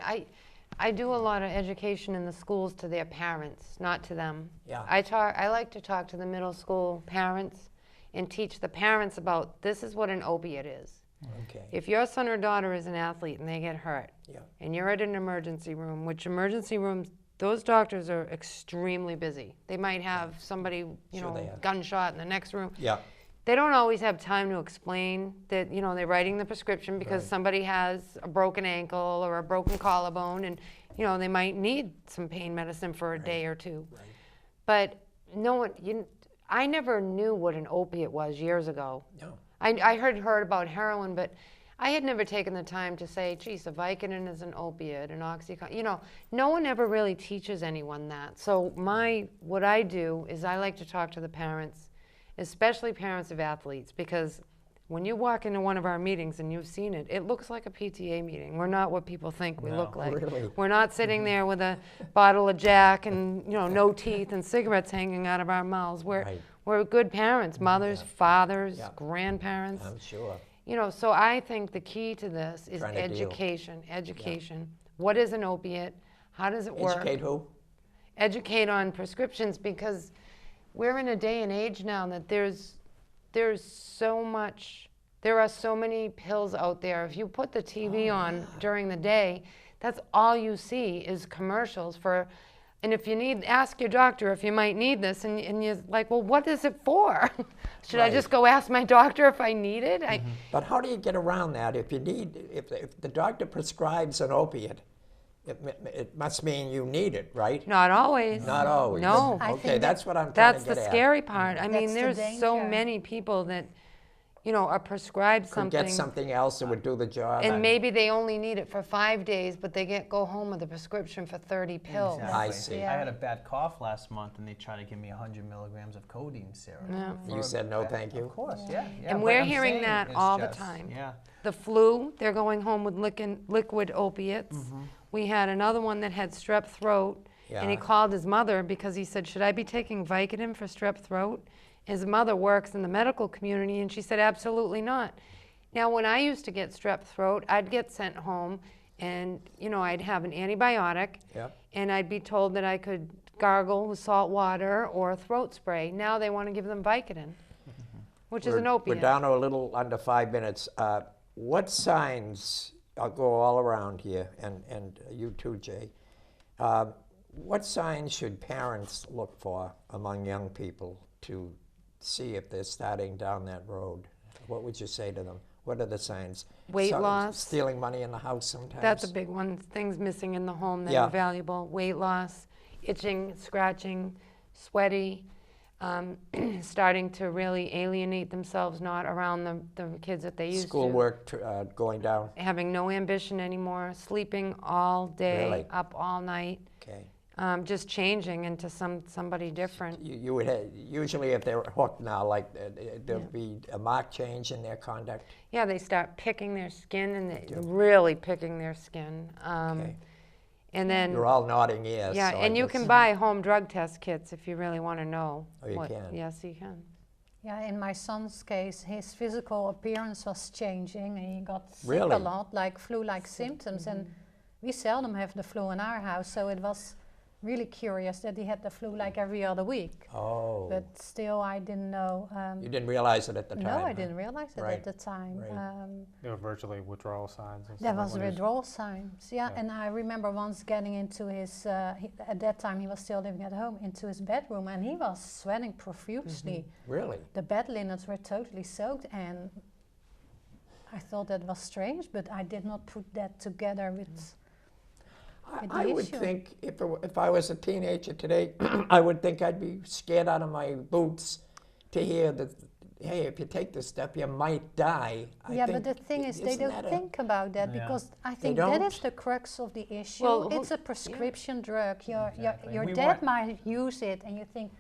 I do a lot of education in the schools to their parents, not to them. Yeah. I like to talk to the middle school parents and teach the parents about this is what an opiate is. okay. If your son or daughter is an athlete and they get hurt, Yeah. and you're at an emergency room, which emergency rooms, those doctors are extremely busy. They might have somebody, you Sure they know, are. gunshot in the next room. Yeah. They don't always have time to explain that, you know, they're writing the prescription because Right. somebody has a broken ankle or a broken collarbone, and, you know, they might need some pain medicine for a day or two. Right. But no one, I never knew what an opiate was years ago. No. I heard about heroin, but I had never taken the time to say, geez, a Vicodin is an opiate, an Oxycontin. You know, no one ever really teaches anyone that. So what I do is I like to talk to the parents, especially parents of athletes, because when you walk into one of our meetings and you've seen it, it looks like a PTA meeting. We're not what people think we No, look like. really? We're not sitting there with a bottle of Jack and, you know, no teeth and cigarettes hanging out of our mouths. Right. We're good parents, mothers, Yeah. fathers, Yeah. grandparents. I'm sure. You know, so I think the key to this is Trying to deal. education. What is an opiate? How does it work? Educate who? Educate on prescriptions, because we're in a day and age now that there's so much, there are so many pills out there. If you put the TV on during the day, that's all you see is commercials for, and if you need, ask your doctor if you might need this, and you're like, well, what is it for? Should I just Right. go ask my doctor if I need it? But how do you get around that? If the doctor prescribes an opiate, it must mean you need it, right? Not always. Not always. No. I Okay, think that's what I'm trying That's to the get at. scary part. I mean, That's the there's so danger. many people that, you know, are prescribed Could something, get something else that would do the job. and maybe they only need it for 5 days, but they go home with a prescription for 30 pills. Exactly. I see. Yeah. I had a bad cough last month, and they tried to give me 100 milligrams of codeine syrup. Yeah. You said no, thank you? Of course, yeah. And but we're I'm hearing saying that it's all the just- time. Yeah. The flu, they're going home with liquid opiates. We had another one that had strep throat, and he Yeah. called his mother because he said, should I be taking Vicodin for strep throat? His mother works in the medical community, and she said, absolutely not. Now, when I used to get strep throat, I'd get sent home, and, you know, I'd have an antibiotic, Yep. and I'd be told that I could gargle with salt water or a throat spray. Now they want to give them Vicodin, which is an opiate. We're down to a little under 5 minutes. What signs, I'll go all around here, and you too, Jay. What signs should parents look for among young people to see if they're starting down that road? What would you say to them? What are the signs? Weight loss. Stealing money in the house sometimes? That's a big one. Things missing in the home that Yeah. are valuable. Weight loss, itching, scratching, sweaty, starting to really alienate themselves, not around the kids that they used Schoolwork going down? to. Having no ambition anymore, sleeping all day, Really? up all night, Okay. just changing into somebody different. You would have, usually if they're hooked now, like there'll be a marked change in their conduct. Yeah, they start picking their skin, and really picking their skin. Okay. And then, You're all nodding yes. yeah, so and I you guess- can buy home drug test kits if you really want to know. Oh, you can? Yes, you can. Yeah, in my son's case, his physical appearance was changing, and he got sick Really? a lot, like flu-like symptoms. And we seldom have the flu in our house, so it was really curious that he had the flu like every other week. Oh. But still, I didn't know. You didn't realize it at the time? No, I huh? didn't realize it Right, at the time. right. There were virtually withdrawal signs and There stuff. was when he withdrawal signs, yeah. Yeah. And I remember once getting into his, at that time he was still living at home, into his bedroom, and he was sweating profusely. Really? The bed linens were totally soaked, and I thought that was strange, but I did not put that together with I the would issue. think if I was a teenager today, I would think I'd be scared out of my boots to hear that, hey, if you take this step, you might die. Yeah, but the thing is, they isn't don't that a- think about that, Yeah. because I think that don't? is the crux of the issue. Well, It's a prescription drug. Exactly. Your We dad want- might use it, and you think,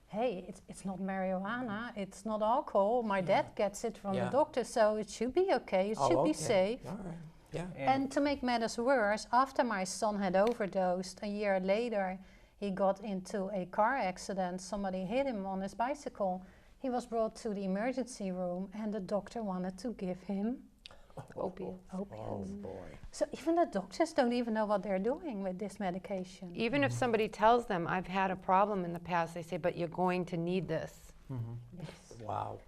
hey, it's not marijuana, it's not alcohol. My dad gets it from Yeah. the doctor, so it should be okay. It Oh, should be okay. safe. All right. Yeah. And to make matters worse, after my son had overdosed, a year later, he got into a car accident. Somebody hit him on his bicycle. He was brought to the emergency room, and the doctor wanted to give him Opiates. Oh opiates. boy. So even the doctors don't even know what they're doing with this medication. Even if somebody tells them, I've had a problem in the past, they say, but you're going to need this. Wow.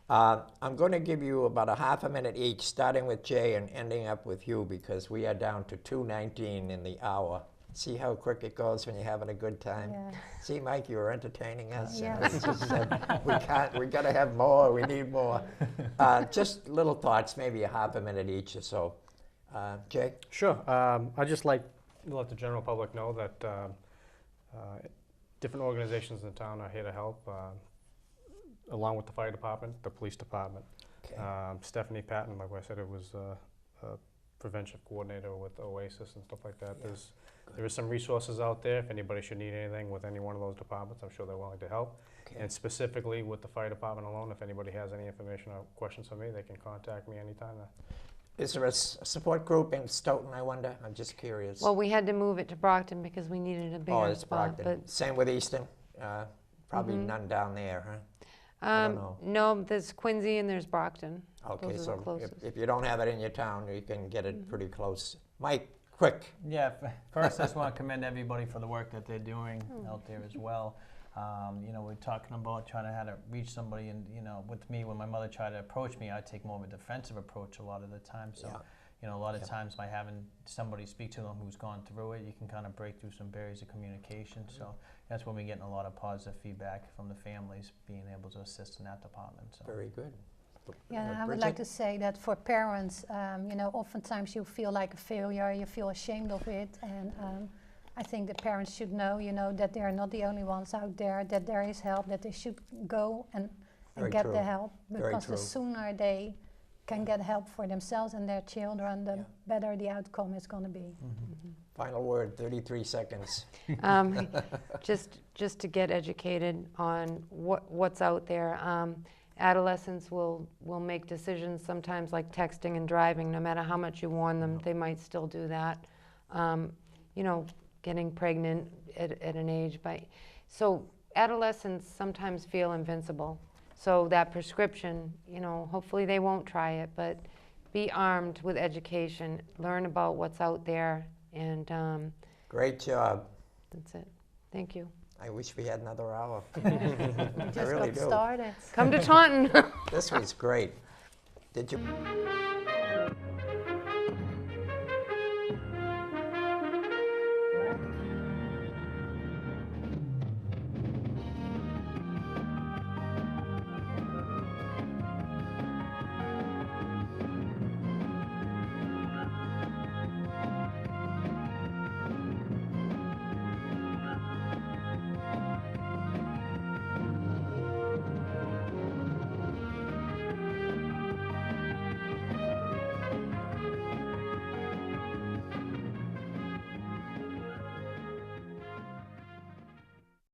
I'm going to give you about a half a minute each, starting with Jay and ending up with you, because we are down to 2:19 in the hour. See how quick it goes when you're having a good time? Yeah. See, Mike, you were entertaining us. Yeah. And it's just, we got to have more, we need more. Just little thoughts, maybe a half a minute each or so. Jay? Sure. I'd just like to let the general public know that different organizations in town are here to help, along with the fire department, the police department. Okay. Stephanie Patton, like I said, it was a prevention coordinator with Oasis and stuff like that. Yeah. There is some resources out there if anybody should need anything with any one of those departments. I'm sure they're willing to help. Okay. And specifically with the fire department alone, if anybody has any information or questions for me, they can contact me anytime. Is there a support group in Stoughton, I wonder? I'm just curious. Well, we had to move it to Brockton because we needed a oh, bigger it's spot. Brockton. Same with Easton? Probably none down there, huh? I don't know. No, there's Quincy and there's Brockton. Okay, Those are the so closest. if you don't have it in your town, you can get it pretty close. Mike, quick. Yeah, first I just want to commend everybody for the work that they're doing out there as well. You know, we're talking about trying to how to reach somebody, and you know, with me, when my mother tried to approach me, I take more of a defensive approach a lot of the time. So, Yeah. you know, a lot of times by having somebody speak to them who's gone through it, you can kind of break through some barriers of communication. So that's when we're getting a lot of positive feedback from the families being able to assist in that department. So. Very good. Yeah, I would Brigitte? like to say that for parents, you know, oftentimes you feel like a failure, you feel ashamed of it, and I think the parents should know, you know, that they are not the only ones out there, that there is help, that they should go and Very get true. the help, Very because the true. sooner they can get help for themselves and their children, the better the outcome is going to be. Final word, 33 seconds. Just to get educated on what's out there. Adolescents will make decisions sometimes like texting and driving. No matter how much you warn them, they might still do that. You know, getting pregnant at an age so adolescents sometimes feel invincible. So that prescription, you know, hopefully they won't try it, but be armed with education, learn about what's out there, and Great job. that's it. Thank you. I wish we had another hour. We I just really got do. started. Come to Taunton. This was great. Did you?